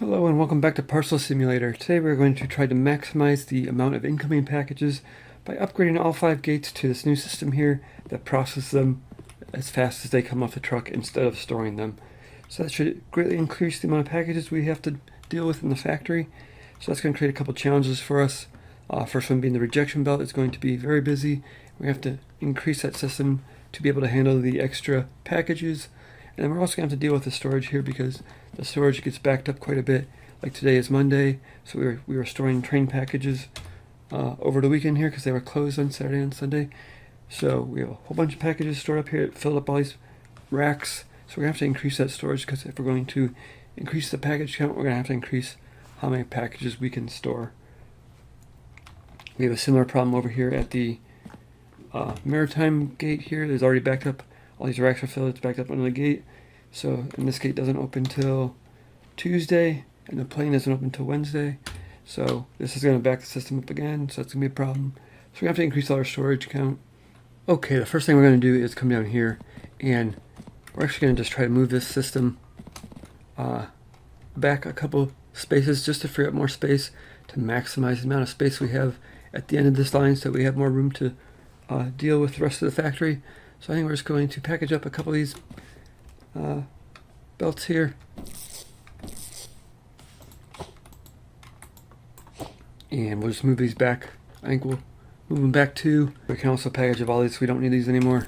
Hello and welcome back to Parcel Simulator. Today we're going to try to maximize the amount of incoming packages by upgrading all 5 gates to this new system here that processes them as fast as they come off the truck instead of storing them. So that should greatly increase the amount of packages we have to deal with in the factory. So that's going to create a couple challenges for us. First one being the rejection belt is going to be very busy. We have to increase that system to be able to handle the extra packages. And then we're also going to have to deal with the storage here because the storage gets backed up quite a bit. Like today is Monday, so we were storing train packages over the weekend here because they were closed on Saturday and Sunday. So we have a whole bunch of packages stored up here. It filled up all these racks. So we're going to have to increase that storage because if we're going to increase the package count, we're going to have to increase how many packages we can store. We have a similar problem over here at the maritime gate here. There's already backed up. All these racks are filled. It's backed up under the gate. So, and this gate doesn't open till Tuesday, and the plane doesn't open till Wednesday. So this is going to back the system up again. So that's going to be a problem. So we have to increase all our storage count. Okay, the first thing we're going to do is come down here, and we're actually going to just try to move this system back a couple spaces just to free up more space to maximize the amount of space we have at the end of this line so that we have more room to deal with the rest of the factory. So I think we're just going to package up a couple of these belts here. And we'll just move these back. I think we'll move them back too. We can also package up all these so we don't need these anymore.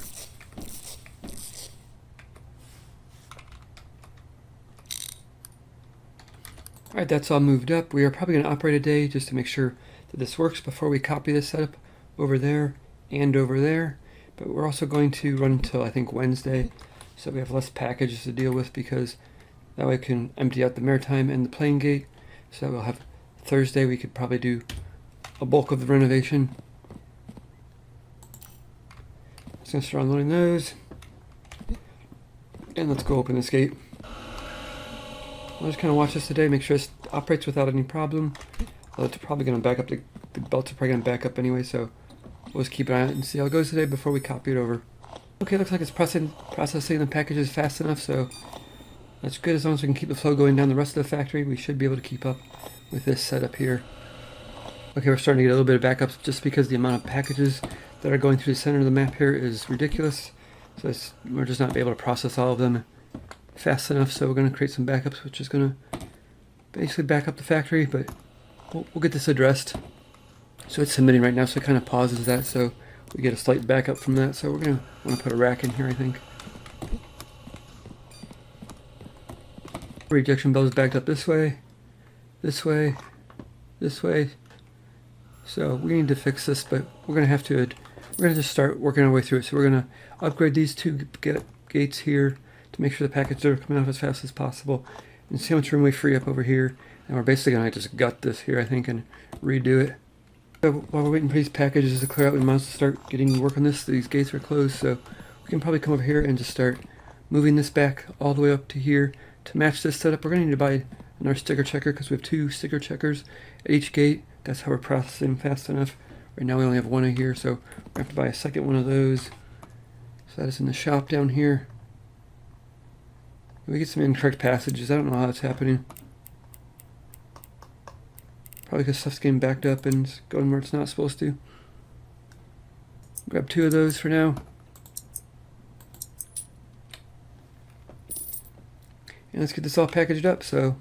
Alright, that's all moved up. We are probably going to operate a day just to make sure that this works before we copy this setup over there and over there. But we're also going to run until I think Wednesday, so we have less packages to deal with because that way we can empty out the maritime and the plane gate. So that we'll have Thursday, we could probably do a bulk of the renovation. Just going to start unloading those. And let's go open this gate. We'll just kind of watch this today, make sure it operates without any problem. Although it's probably going to back up, the belts are probably going to back up anyway, so we'll just keep an eye on it and see how it goes today before we copy it over. Okay, looks like it's processing the packages fast enough, so that's good. As long as we can keep the flow going down the rest of the factory, we should be able to keep up with this setup here. Okay, we're starting to get a little bit of backups just because the amount of packages that are going through the center of the map here is ridiculous. So we're just not able to process all of them fast enough, so we're going to create some backups, which is going to basically back up the factory, but we'll get this addressed. So it's submitting right now, so it kind of pauses that, so we get a slight backup from that. So we're going to want to put a rack in here, I think. Rejection belt is backed up this way, this way, this way. So we need to fix this, but we're going to have to, we're going to just start working our way through it. So we're going to upgrade these two gates here to make sure the packages are coming off as fast as possible and see how much room we free up over here. And we're basically going to just gut this here, I think, and redo it. So while we're waiting for these packages to clear out, we might as well start getting work on this. These gates are closed, so we can probably come over here and just start moving this back all the way up to here to match this setup. We're going to need to buy another sticker checker because we have 2 sticker checkers at each gate. That's how we're processing fast enough. Right now we only have 1 in here, so we have to buy a second one of those. So that is in the shop down here. We get some incorrect passages. I don't know how that's happening. Probably because stuff's getting backed up and it's going where it's not supposed to. Grab 2 of those for now. And let's get this all packaged up. So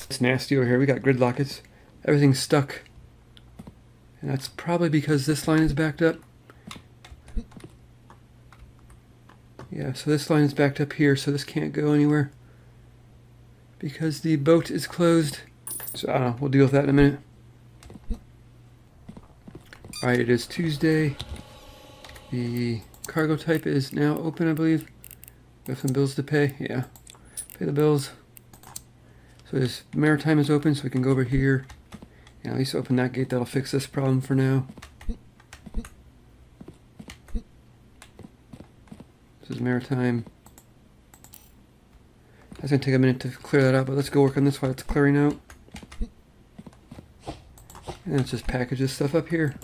it's nasty over here. We got gridlockets. Everything's stuck. And that's probably because this line is backed up. Yeah, so this line is backed up here, so this can't go anywhere because the boat is closed. So I don't know, we'll deal with that in a minute. Alright, it is Tuesday. The cargo type is now open, I believe. We have some bills to pay. Yeah, pay the bills. So this maritime is open, so we can go over here. Yeah, at least open that gate. That'll fix this problem for now. This is maritime. That's going to take a minute to clear that out, but let's go work on this while it's clearing out. And let's just package this stuff up here.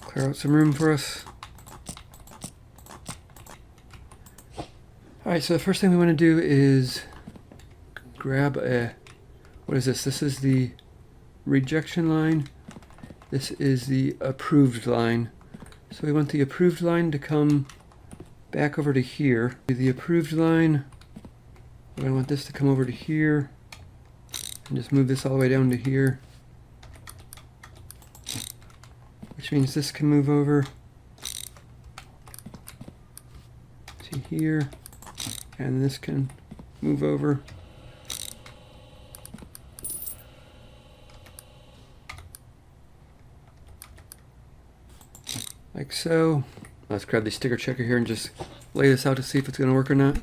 Clear out some room for us. Alright, so the first thing we want to do is grab a, what is this? This is the rejection line. This is the approved line. So we want the approved line to come back over to here. The approved line, we're going to want this to come over to here. And just move this all the way down to here. Which means this can move over to here. And this can move over. Like so. Let's grab the sticker checker here and just lay this out to see if it's going to work or not.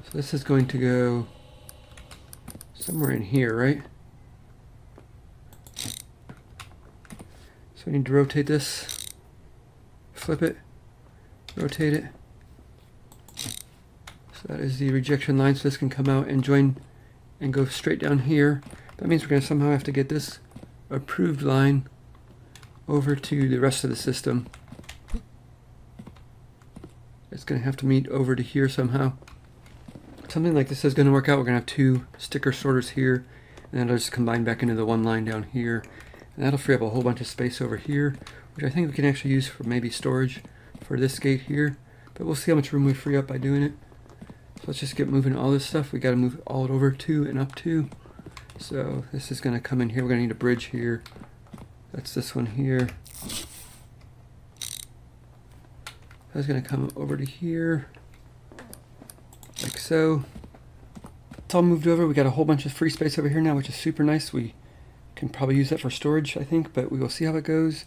So this is going to go somewhere in here, right? So we need to rotate this, flip it, rotate it. So that is the rejection line, so this can come out and join and go straight down here. That means we're going to somehow have to get this approved line over to the rest of the system. It's going to have to meet over to here somehow. Something like this is going to work out. We're going to have two sticker sorters here, and then it'll just combine back into the one line down here. And that'll free up a whole bunch of space over here, which I think we can actually use for maybe storage for this gate here. But we'll see how much room we free up by doing it. So let's just get moving all this stuff. We got to move all it over to and up to. So this is going to come in here. We're going to need a bridge here. That's this one here. That's going to come over to here. Like so. It's all moved over. We got a whole bunch of free space over here now, which is super nice. We can probably use that for storage, I think, but we will see how it goes.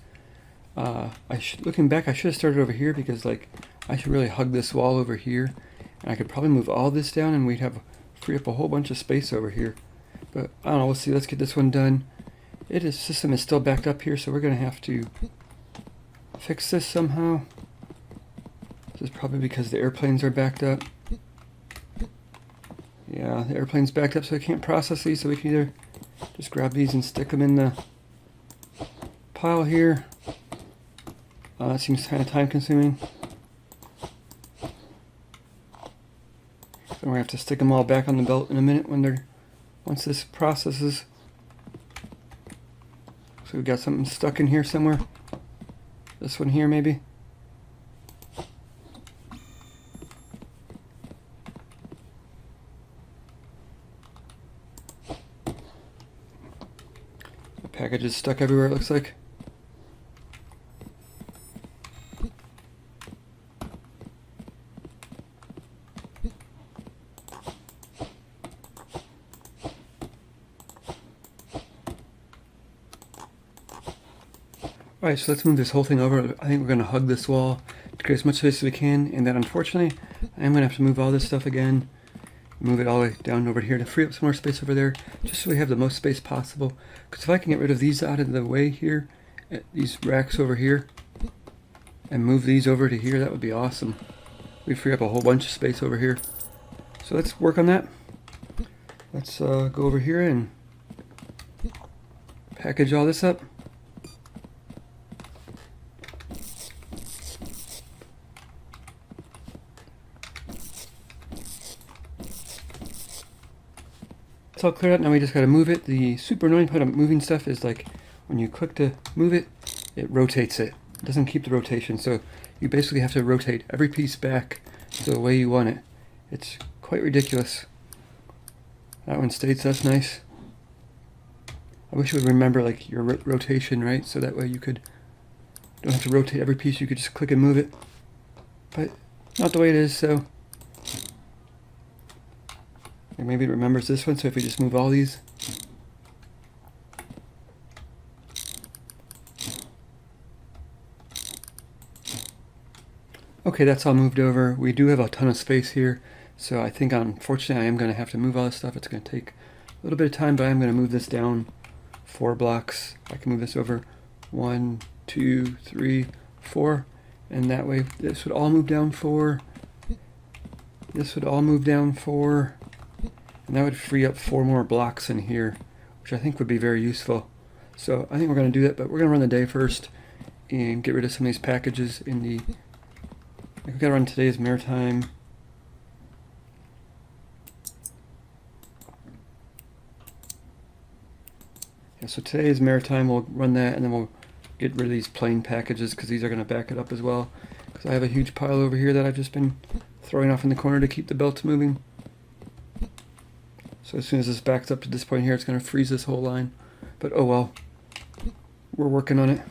Looking back, I should have started over here because I should really hug this wall over here, and I could probably move all this down and we'd have free up a whole bunch of space over here. But I don't know, we'll see. Let's get this one done. System is still backed up here, so we're going to have to fix this somehow. This is probably because the airplanes are backed up. Yeah, the airplane's backed up, so I can't process these, so we can either just grab these and stick them in the pile here. That seems kind of time consuming. Then we're going to have to stick them all back on the belt in a minute once this processes. So we got something stuck in here somewhere. This one here maybe. The package is stuck everywhere, it looks like. Alright, so let's move this whole thing over. I think we're going to hug this wall to create as much space as we can, and then unfortunately I am going to have to move all this stuff again, move it all the way down over here to free up some more space over there, just so we have the most space possible. Because if I can get rid of these out of the way here, these racks over here, and move these over to here, that would be awesome. We free up a whole bunch of space over here. So let's work on that. Let's go over here and package all this up. It's all cleared out. Now we just got to move it. The super annoying part of moving stuff is when you click to move it, it rotates it. It doesn't keep the rotation, so you basically have to rotate every piece back to the way you want it. It's quite ridiculous. That one stayed, so that's nice. I wish you would remember your rotation, right? So that way you don't have to rotate every piece. You could just click and move it. But not the way it is, so. Or maybe it remembers this one, so if we just move all these. Okay, that's all moved over. We do have a ton of space here, so I think unfortunately I am going to have to move all this stuff. It's going to take a little bit of time, but I'm going to move this down 4 blocks. I can move this over 1, 2, 3, 4, and that way this would all move down 4. This would all move down 4, and that would free up 4 more blocks in here, which I think would be very useful. So I think we're going to do that, but we're going to run the day first and get rid of some of these packages in the... We've got to run today's maritime. Yeah, so today's maritime, we'll run that, and then we'll get rid of these plain packages because these are going to back it up as well. Because I have a huge pile over here that I've just been throwing off in the corner to keep the belts moving. So as soon as this backs up to this point here, it's going to freeze this whole line. But oh well, we're working on it.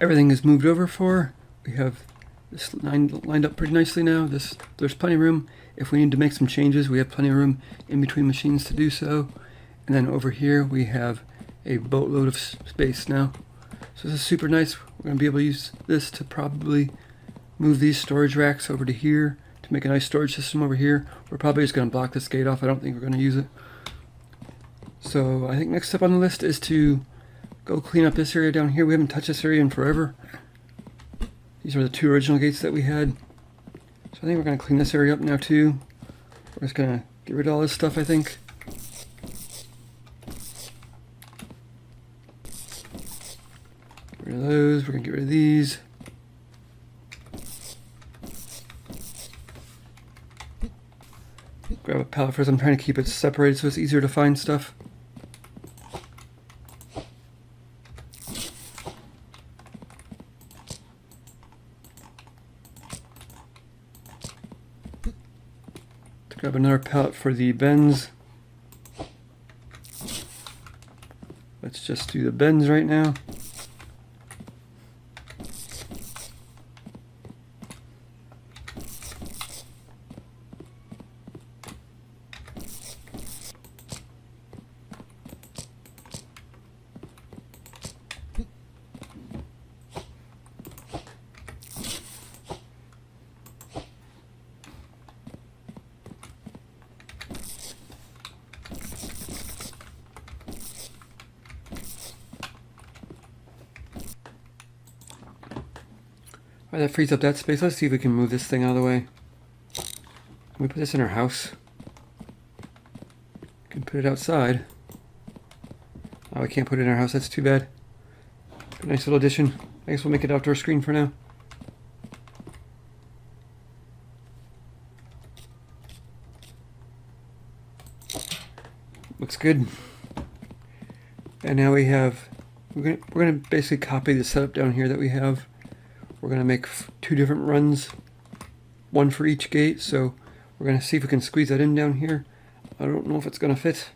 Everything is moved over for. We have this line lined up pretty nicely now. There's plenty of room. If we need to make some changes, we have plenty of room in between machines to do so. And then over here we have a boatload of space now. So this is super nice. We're going to be able to use this to probably move these storage racks over to here to make a nice storage system over here. We're probably just going to block this gate off. I don't think we're going to use it. So I think next up on the list is to go clean up this area down here. We haven't touched this area in forever. These are the 2 original gates that we had. So I think we're going to clean this area up now too. We're just going to get rid of all this stuff, I think. Get rid of those. We're going to get rid of these. Grab a pallet first. I'm trying to keep it separated so it's easier to find stuff. Grab another pallet for the bends. Let's just do the bends right now. Alright, that frees up that space. Let's see if we can move this thing out of the way. Can we put this in our house? We can put it outside. Oh, we can't put it in our house. That's too bad. A nice little addition. I guess we'll make it outdoor screen for now. Looks good. And now we have... We're gonna basically copy the setup down here that we have. We're going to make 2 different runs, 1 for each gate, so we're going to see if we can squeeze that in down here. I don't know if it's going to fit.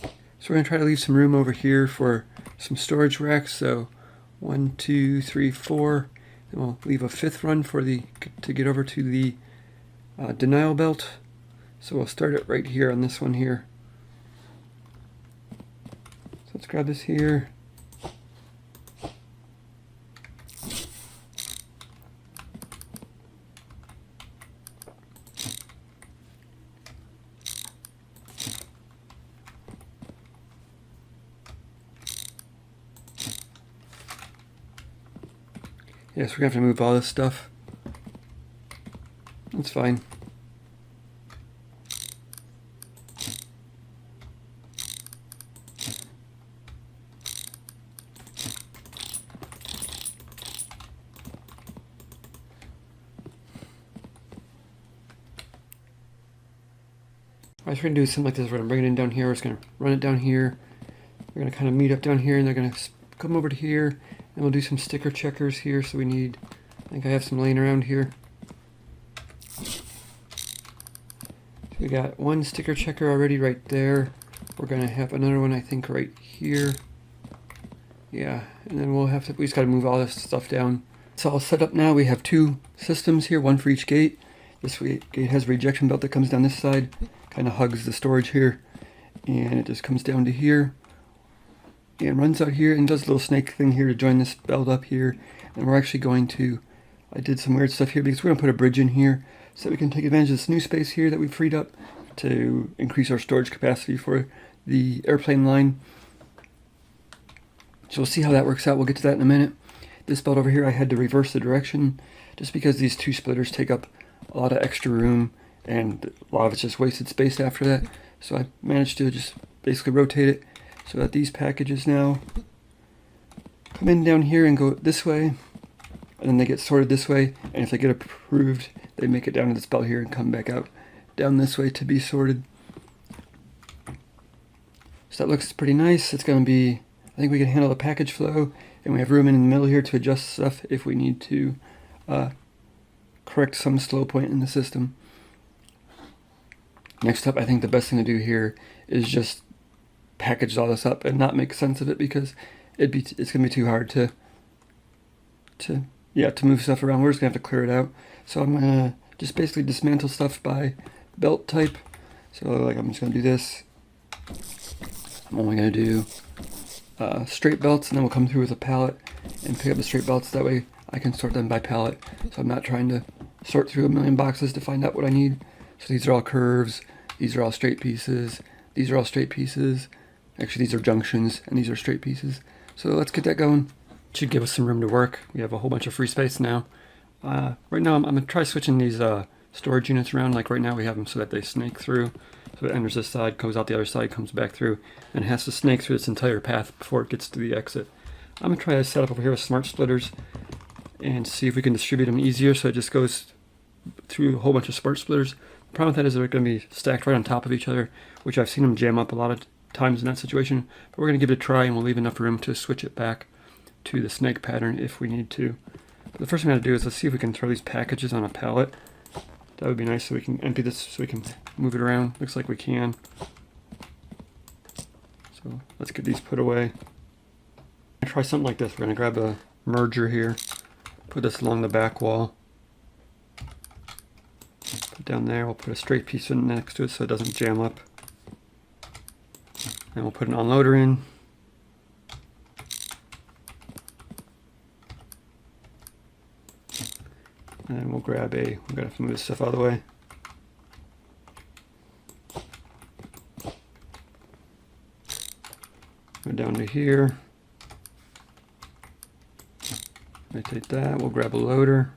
So we're going to try to leave some room over here for some storage racks, so 1, 2, 3, 4. Then we'll leave a 5th run for to get over to the denial belt. So we'll start it right here on this one here. So let's grab this here. Yes, we're going to have to move all this stuff. That's fine. Alright, so we're going to do something like this. We're going to bring it in down here. We're just going to run it down here. We're going to kind of meet up down here, and they're going to come over to here, and we'll do some sticker checkers here. So we need, I think I have some laying around here. So we got one sticker checker already right there. We're going to have another one, I think, right here. Yeah, and then we just got to move all this stuff down. It's all set up now. We have two systems here, one for each gate. This gate has a rejection belt that comes down this side, kind of hugs the storage here, and it just comes down to here and runs out here and does a little snake thing here to join this belt up here. And we're actually going to, I did some weird stuff here because we're going to put a bridge in here so that we can take advantage of this new space here that we freed up to increase our storage capacity for the airplane line. So we'll see how that works out. We'll get to that in a minute. This belt over here, I had to reverse the direction just because these two splitters take up a lot of extra room and a lot of it's just wasted space after that. So I managed to just basically rotate it so that these packages now come in down here and go this way, and then they get sorted this way, and if they get approved, they make it down to this belt here and come back out down this way to be sorted. So that looks pretty nice. It's going to be, I think we can handle the package flow, and we have room in the middle here to adjust stuff if we need to correct some slow point in the system. Next up, I think the best thing to do here is just package all this up and not make sense of it, because it's gonna be too hard to move stuff around. We're just gonna have to clear it out. So I'm gonna just basically dismantle stuff by belt type. So like I'm just gonna do this. I'm only gonna do straight belts, and then we'll come through with a pallet and pick up the straight belts. That way I can sort them by pallet. So I'm not trying to sort through a million boxes to find out what I need. So these are all curves, these are all straight pieces, these are all straight pieces. Actually, these are junctions, and these are straight pieces. So let's get that going. Should give us some room to work. We have a whole bunch of free space now. Right now, I'm going to try switching these storage units around. Like right now, we have them so that they snake through. So it enters this side, goes out the other side, comes back through, and it has to snake through its entire path before it gets to the exit. I'm going to try to set up over here with smart splitters and see if we can distribute them easier so it just goes through a whole bunch of smart splitters. The problem with that is they're going to be stacked right on top of each other, which I've seen them jam up a lot of times in that situation. But we're going to give it a try, and we'll leave enough room to switch it back to the snake pattern if we need to. But the first thing I'm going to do is let's see if we can throw these packages on a pallet. That would be nice, so we can empty this so we can move it around. Looks like we can. So let's get these put away. I'm going to try something like this. We're going to grab a merger here, put this along the back wall. Put down there, we'll put a straight piece in next to it so it doesn't jam up. And we'll put an unloader in. And then we'll grab we're going to have to move this stuff out of the way. Go down to here. Rotate that, we'll grab a loader.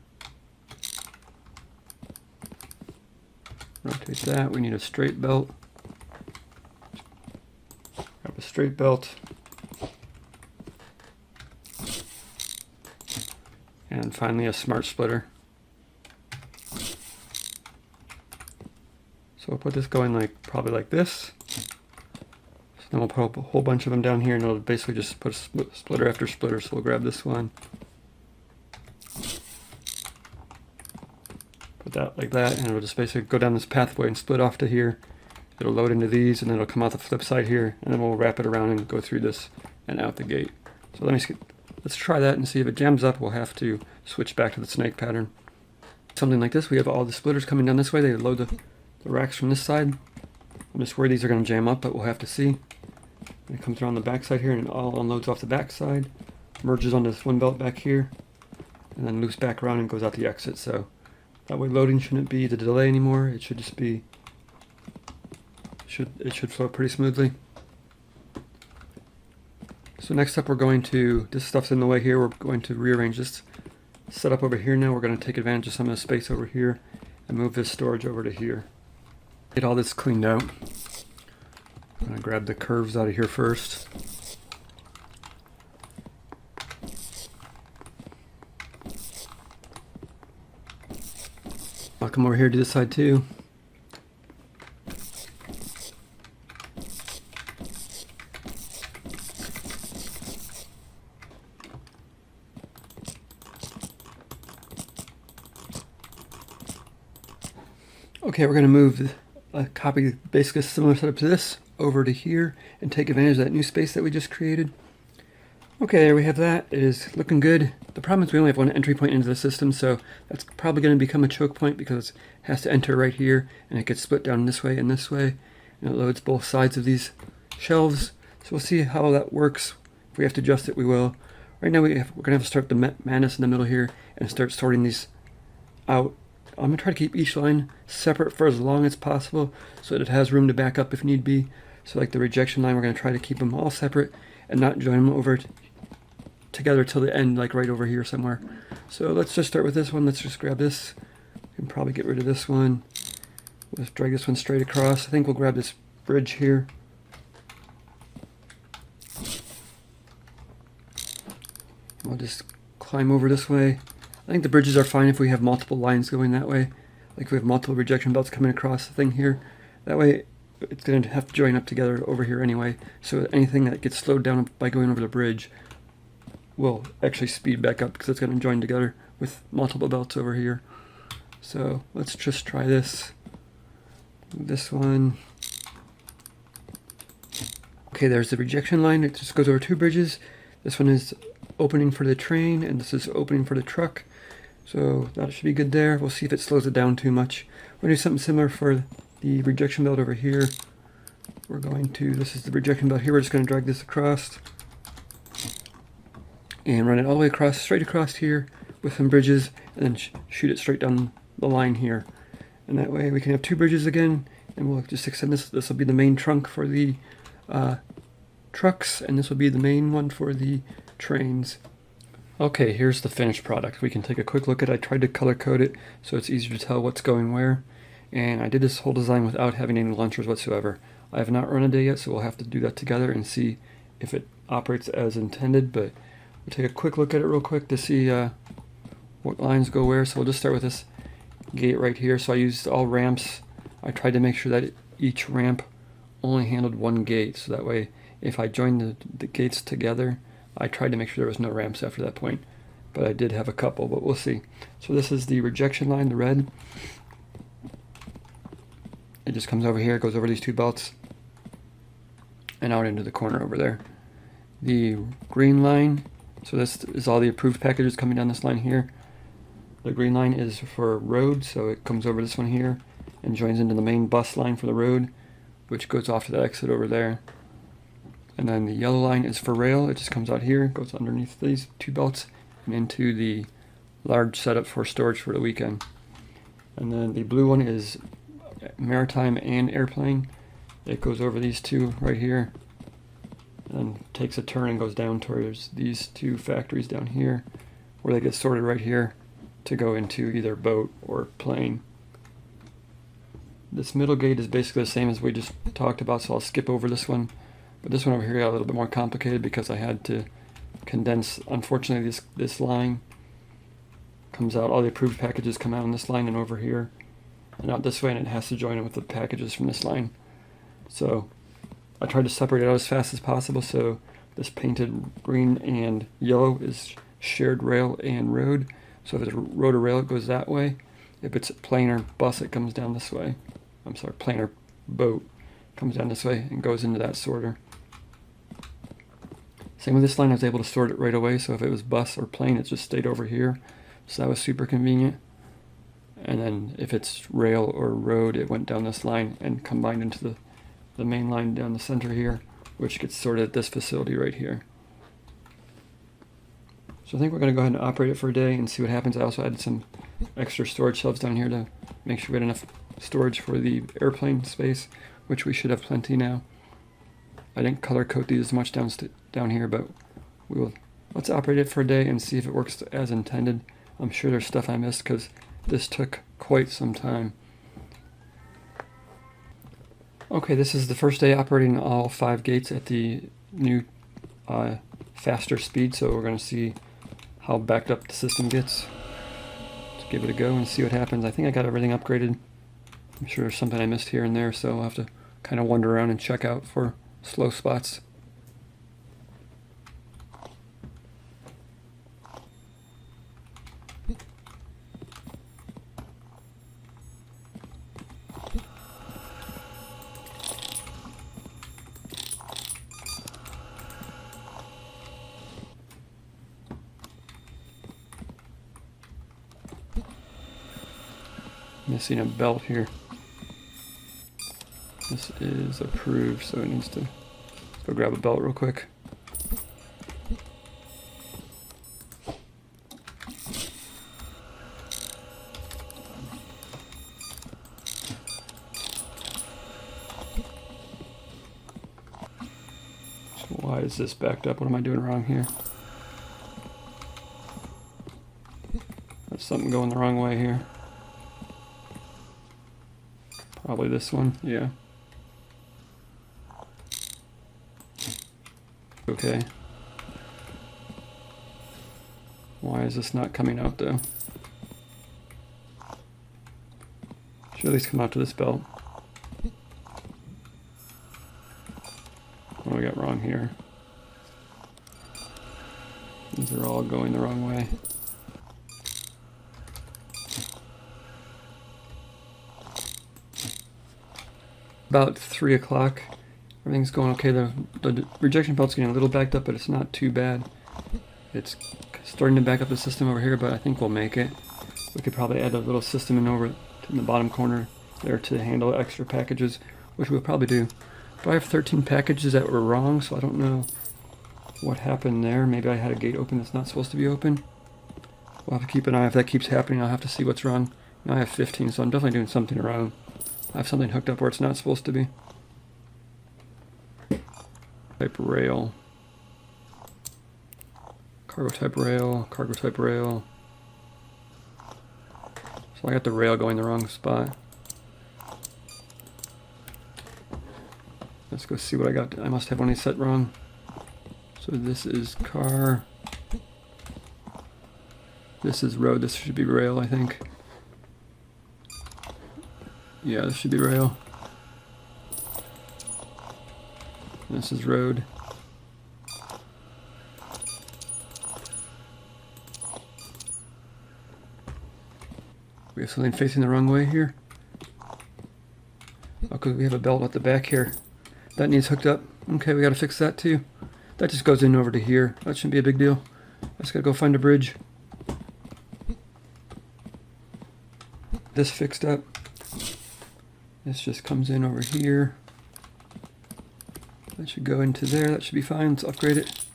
Rotate that, we need a straight belt. Grab a straight belt. And finally a smart splitter. So we'll put this going probably like this. So then we'll put a whole bunch of them down here, and it'll basically just put a splitter after splitter. So we'll grab this one. Put that like that, and it'll just basically go down this pathway and split off to here. It'll load into these, and then it'll come out the flip side here, and then we'll wrap it around and go through this and out the gate. So let's try that and see if it jams up. We'll have to switch back to the snake pattern. Something like this, we have all the splitters coming down this way. They load the racks from this side. I'm just worried these are going to jam up, but we'll have to see. It comes around the back side here, and it all unloads off the back side, merges onto this one belt back here, and then loops back around and goes out the exit. So that way loading shouldn't be the delay anymore. It should just be, it should flow pretty smoothly. So next up, we're going to, this stuff's in the way here, we're going to rearrange this setup over here now. We're going to take advantage of some of the space over here and move this storage over to here. Get all this cleaned out. I'm going to grab the curves out of here first. I'll come over here to this side too. Okay, we're going to move a copy, basically a similar setup to this, over to here and take advantage of that new space that we just created. Okay, there we have that. It is looking good. The problem is we only have one entry point into the system, so that's probably going to become a choke point because it has to enter right here, and it gets split down this way and this way, and it loads both sides of these shelves. So we'll see how that works. If we have to adjust it, we will. Right now we're going to have to start the madness in the middle here and start sorting these out. I'm going to try to keep each line separate for as long as possible so that it has room to back up if need be. So like the rejection line, we're going to try to keep them all separate and not join them over together till the end, like right over here somewhere. So let's just start with this one. Let's just grab this. We can probably get rid of this one. Let's drag this one straight across. I think we'll grab this bridge here. We'll just climb over this way. I think the bridges are fine if we have multiple lines going that way. Like if we have multiple rejection belts coming across the thing here. That way it's going to have to join up together over here anyway. So anything that gets slowed down by going over the bridge will actually speed back up because it's going to join together with multiple belts over here. So let's just try this. This one. Okay, there's the rejection line. It just goes over two bridges. This one is opening for the train, and this is opening for the truck. So that should be good there. We'll see if it slows it down too much. We're going to do something similar for the rejection belt over here. We're going to, this is the rejection belt here. We're just going to drag this across and run it all the way across, straight across here with some bridges, and then shoot it straight down the line here. And that way we can have two bridges again, and we'll just extend this. This will be the main trunk for the trucks, and this will be the main one for the trains. Okay, here's the finished product. We can take a quick look at it. I tried to color code it so it's easier to tell what's going where. And I did this whole design without having any launchers whatsoever. I have not run a day yet, so we'll have to do that together and see if it operates as intended. But we'll take a quick look at it real quick to see what lines go where. So we'll just start with this gate right here. So I used all ramps. I tried to make sure that each ramp only handled one gate. So that way, if I joined the gates together, I tried to make sure there was no ramps after that point. But I did have a couple, but we'll see. So this is the rejection line, the red. It just comes over here, goes over these two belts, and out into the corner over there. The green line, so this is all the approved packages coming down this line here. The green line is for road, so it comes over this one here and joins into the main bus line for the road, which goes off to that exit over there. And then the yellow line is for rail. It just comes out here, goes underneath these two belts, and into the large setup for storage for the weekend. And then the blue one is maritime and airplane. It goes over these two right here and takes a turn and goes down towards these two factories down here, where they get sorted right here to go into either boat or plane. This middle gate is basically the same as we just talked about, so I'll skip over this one. But this one over here got a little bit more complicated because I had to condense. Unfortunately, this line comes out, all the approved packages come out on this line and over here and out this way, and it has to join in with the packages from this line. So I tried to separate it out as fast as possible, so this painted green and yellow is shared rail and road. So if it's road or rail, it goes that way. If it's plane or bus, it comes down this way. I'm sorry, plane or boat comes down this way and goes into that sorter. Same with this line, I was able to sort it right away, so if it was bus or plane, it just stayed over here. So that was super convenient. And then if it's rail or road, it went down this line and combined into the main line down the center here, which gets sorted at this facility right here. So I think we're going to go ahead and operate it for a day and see what happens. I also added some extra storage shelves down here to make sure we had enough storage for the airplane space, which we should have plenty now. I didn't color code these as much down here, but let's operate it for a day and see if it works as intended. I'm sure there's stuff I missed because this took quite some time. Okay, this is the first day operating all 5 gates at the new faster speed, so we're going to see how backed up the system gets. Let's give it a go and see what happens. I think I got everything upgraded. I'm sure there's something I missed here and there, so I'll have to kind of wander around and check out for slow spots. Missing a belt here. This is approved, so it needs to go grab a belt real quick. So why is this backed up? What am I doing wrong here? That's something going the wrong way here. Probably this one, yeah. Okay. Why is this not coming out though? Should at least come out to this belt. What do we got wrong here? These are all going the wrong way. About 3 o'clock. Everything's going okay. The rejection belt's getting a little backed up, but it's not too bad. It's starting to back up the system over here, but I think we'll make it. We could probably add a little system in over in the bottom corner there to handle extra packages, which we'll probably do. But I have 13 packages that were wrong, so I don't know what happened there. Maybe I had a gate open that's not supposed to be open. We'll have to keep an eye. If that keeps happening, I'll have to see what's wrong. Now I have 15, so I'm definitely doing something wrong. I have something hooked up where it's not supposed to be. Type rail. Cargo type rail. Cargo type rail. So I got the rail going the wrong spot. Let's go see what I got. I must have one set wrong. So this is car. This is road. This should be rail, I think. Yeah, this should be rail. This is road. We have something facing the wrong way here. Oh, because we have a belt at the back here. That needs hooked up. Okay, we gotta fix that too. That just goes in over to here. That shouldn't be a big deal. I just gotta go find a bridge. This fixed up. This just comes in over here. That should go into there. That should be fine. Let's upgrade it.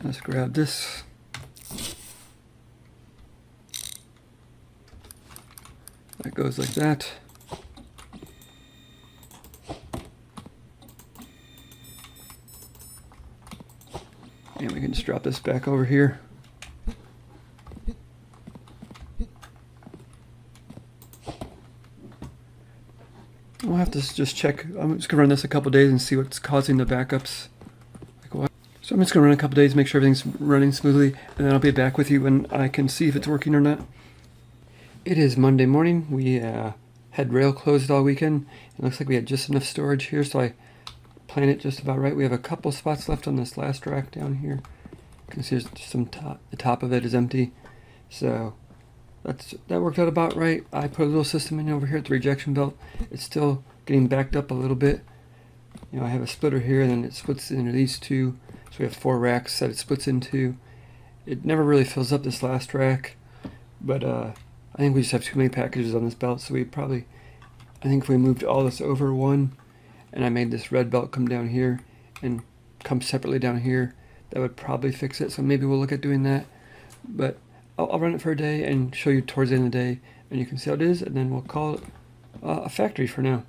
Let's grab this. That goes like that. And we can just drop this back over here. We'll have to just check. I'm just going to run this a couple days and see what's causing the backups. So I'm just going to run a couple days, make sure everything's running smoothly, and then I'll be back with you when I can see if it's working or not. It is Monday morning. We had rail closed all weekend. It looks like we had just enough storage here, so I planned it just about right. We have a couple spots left on this last rack down here. You can see there's some the top of it is empty. So that worked out about right. I put a little system in over here at the rejection belt. It's still getting backed up a little bit. You know, I have a splitter here, and then it splits into these two. So we have 4 racks that it splits into. It never really fills up this last rack, but I think we just have too many packages on this belt, so I think if we moved all this over one, and I made this red belt come down here and come separately down here, that would probably fix it. So maybe we'll look at doing that, but I'll run it for a day and show you towards the end of the day, and you can see how it is, and then we'll call it a factory for now.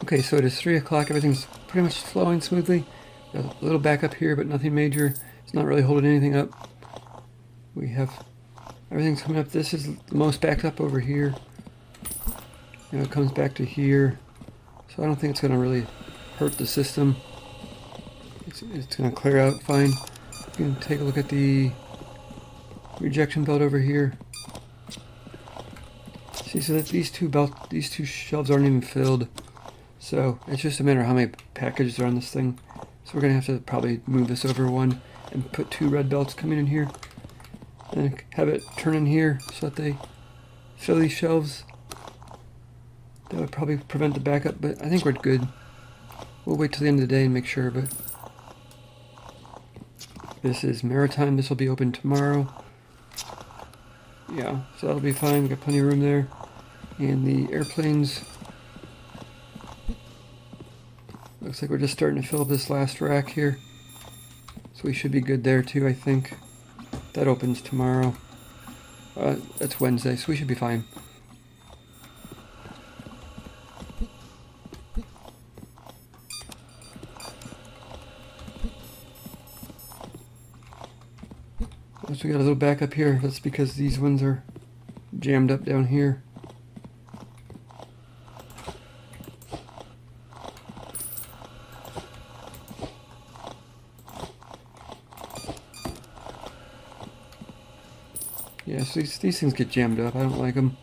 Okay, so it is 3 o'clock. Everything's pretty much flowing smoothly. Got a little backup here, but nothing major. It's not really holding anything up. We have everything's coming up. This is the most backed up over here. You know, it comes back to here. So I don't think it's going to really hurt the system. It's going to clear out fine. You can take a look at the rejection belt over here. See, so that these two shelves aren't even filled. So it's just a matter of how many packages are on this thing. So we're going to have to probably move this over one and put 2 red belts coming in here. And have it turn in here so that they fill these shelves. That would probably prevent the backup, but I think we're good. We'll wait till the end of the day and make sure, but this is Maritime. This will be open tomorrow. Yeah, so that'll be fine. We got plenty of room there. And the airplanes, looks like we're just starting to fill up this last rack here. So we should be good there too, I think. That opens tomorrow. That's Wednesday, so we should be fine. So we got a little backup here. That's because these ones are jammed up down here. Yeah, so these things get jammed up. I don't like them.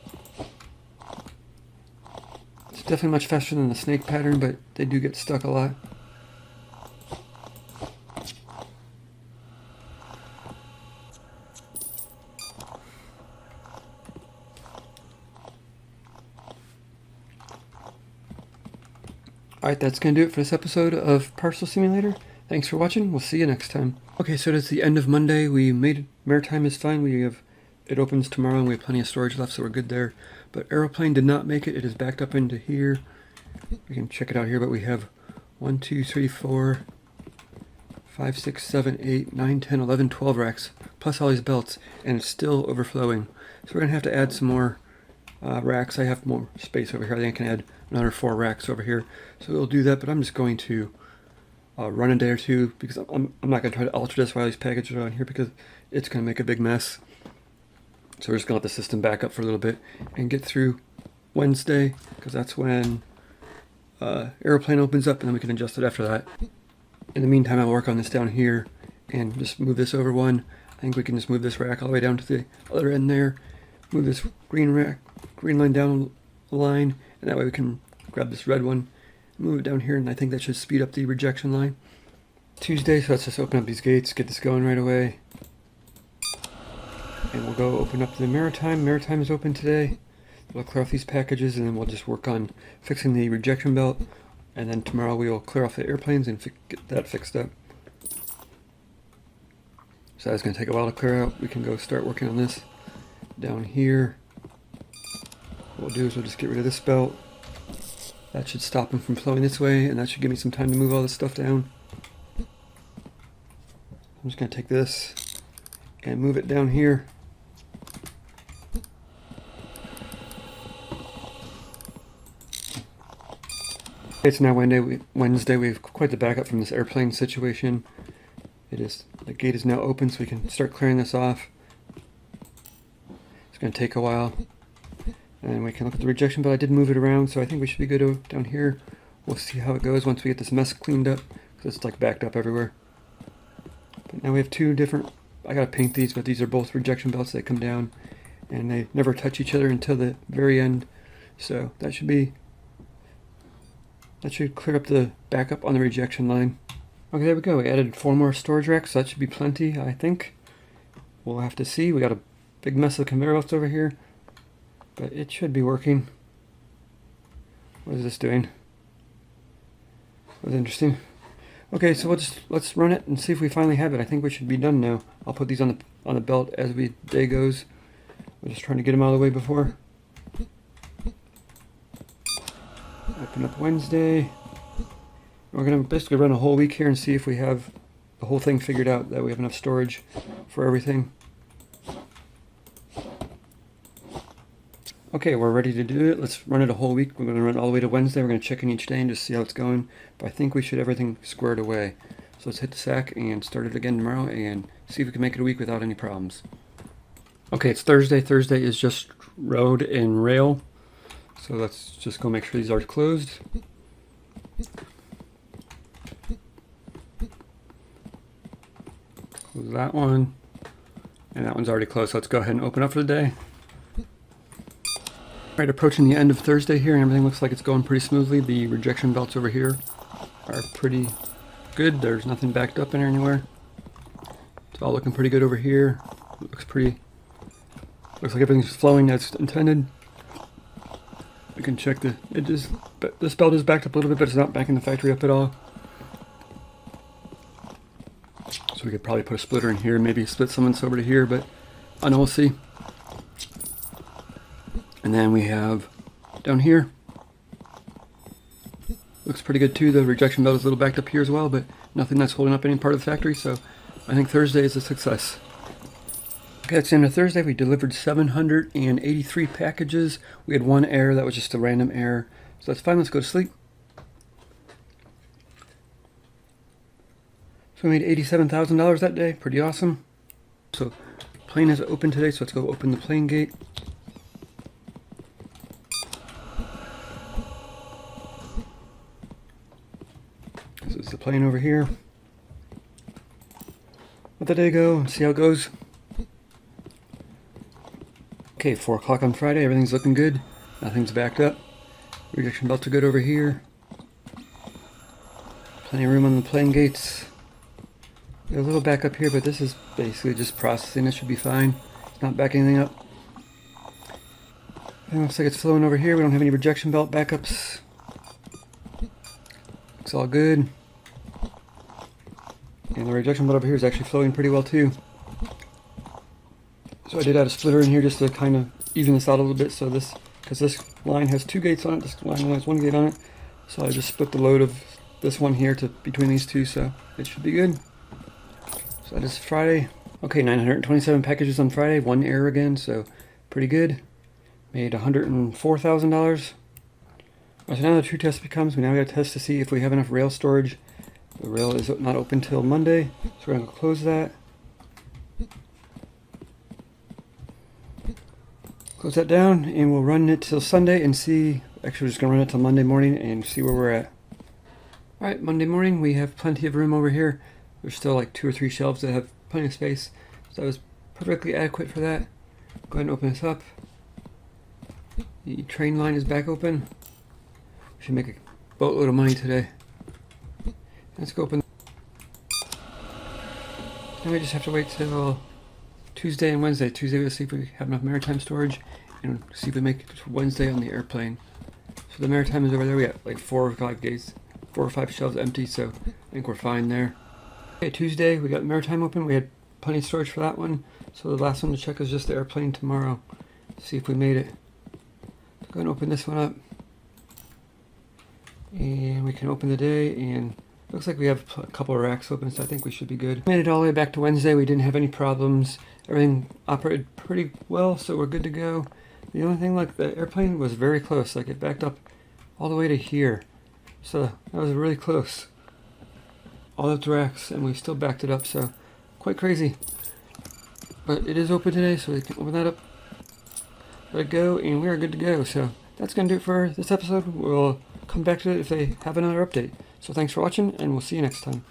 It's definitely much faster than the snake pattern, but they do get stuck a lot. Alright, that's going to do it for this episode of Parcel Simulator. Thanks for watching. We'll see you next time. Okay, so it's the end of Monday. We made Maritime is fine. It opens tomorrow and we have plenty of storage left, so we're good there. But Aeroplane did not make it. It is backed up into here. We can check it out here, but we have 1, 2, 3, 4, 5, 6, 7, 8, 9, 10, 11, 12 racks, plus all these belts, and it's still overflowing. So we're going to have to add some more racks. I have more space over here. I think I can add another 4 racks over here. So we'll do that, but I'm just going to run a day or two, because I'm not going to try to alter this while these packages are on here, because it's going to make a big mess. So we're just going to let the system back up for a little bit and get through Wednesday, because that's when Aeroplane opens up, and then we can adjust it after that. In the meantime, I'll work on this down here and just move this over one. I think we can just move this rack all the way down to the other end there. Move this green line down a line, and that way we can grab this red one, move it down here, and I think that should speed up the rejection line. Tuesday, so let's just open up these gates, get this going right away. And we'll go open up the Maritime. Maritime is open today. We'll clear off these packages, and then we'll just work on fixing the rejection belt. And then tomorrow we will clear off the airplanes and get that fixed up. So that's going to take a while to clear out. We can go start working on this down here. What we'll do is we'll just get rid of this belt. That should stop them from flowing this way, and that should give me some time to move all this stuff down. I'm just going to take this and move it down here. It's now Wednesday. We have quite the backup from this airplane situation. The gate is now open, so we can start clearing this off. It's going to take a while. And we can look at the rejection, but I did move it around, so I think we should be good down here. We'll see how it goes once we get this mess cleaned up, because it's like backed up everywhere. But now we have two different, I gotta paint these, but these are both rejection belts that come down, and they never touch each other until the very end. So that should clear up the backup on the rejection line. Okay, there we go. We added 4 more storage racks, so that should be plenty, I think. We'll have to see. We got a big mess of conveyor belts over here, but it should be working. What is this doing? That was interesting. Okay, so let's run it and see if we finally have it. I think we should be done now. I'll put these on the belt as the day goes. We're just trying to get them out of the way before. Open up Wednesday. We're going to basically run a whole week here and see if we have the whole thing figured out, that we have enough storage for everything. Okay, we're ready to do it. Let's run it a whole week. We're going to run all the way to Wednesday. We're going to check in each day and just see how it's going. But I think we should have everything squared away. So let's hit the sack and start it again tomorrow and see if we can make it a week without any problems. Okay, it's Thursday. Thursday is just road and rail. So let's just go make sure these are closed. Close that one. And that one's already closed. So let's go ahead and open up for the day. Alright, approaching the end of Thursday here, and everything looks like it's going pretty smoothly. The rejection belts over here are pretty good. There's nothing backed up in there anywhere. It's all looking pretty good over here. Looks like everything's flowing as intended. We can check the edges. But this belt is backed up a little bit, but it's not backing the factory up at all. So we could probably put a splitter in here, maybe split some of this over to here, but I know we'll see. And then we have down here, looks pretty good too. The rejection belt is a little backed up here as well, but nothing that's holding up any part of the factory, so I think Thursday is a success. Okay, that's the end of Thursday. We delivered 783 packages. We had one error, that was just a random error. So that's fine, let's go to sleep. So we made $87,000 that day, pretty awesome. So plane is open today, so let's go open the plane gate. This is the plane over here. Let the day go and see how it goes. Okay, 4 o'clock on Friday, everything's looking good. Nothing's backed up. Rejection belts are good over here. Plenty of room on the plane gates. A little back up here, but this is basically just processing. This should be fine. It's not backing anything up. It looks like it's flowing over here. We don't have any rejection belt backups. Looks all good. And the rejection belt over here is actually flowing pretty well too. So I did add a splitter in here just to kind of even this out a little bit. So this, because this line has 2 gates on it, this line only has 1 gate on it. So I just split the load of this one here to between these two, so it should be good. So that is Friday. Okay, 927 packages on Friday, 1 error again, so pretty good. Made $104,000. So now the true test becomes, we now got to test to see if we have enough rail storage. The rail is not open till Monday, so we're going to close that. Close that down, and we'll run it till Sunday and see. Actually, we're just going to run it till Monday morning and see where we're at. Alright, Monday morning, we have plenty of room over here. There's still like 2 or 3 shelves that have plenty of space, so that was perfectly adequate for that. Go ahead and open this up. The train line is back open. We should make a boatload of money today. Let's go open. Now we just have to wait till Tuesday and Wednesday. Tuesday we'll see if we have enough maritime storage, and see if we make it to Wednesday on the airplane. So the maritime is over there. We got like 4 or 5 days, 4 or 5 shelves empty, so I think we're fine there. Okay, Tuesday we got maritime open. We had plenty of storage for that one. So the last one to check is just the airplane tomorrow. See if we made it. So go ahead and open this one up, and we can open the day, and looks like we have a couple of racks open, so I think we should be good. Made it all the way back to Wednesday. We didn't have any problems. Everything operated pretty well, so we're good to go. The only thing, like, the airplane was very close. Like, it backed up all the way to here. So that was really close. All those racks, and we still backed it up, so quite crazy. But it is open today, so we can open that up, let it go, and we are good to go. So that's going to do it for this episode. We'll come back to it if they have another update. So thanks for watching, and we'll see you next time.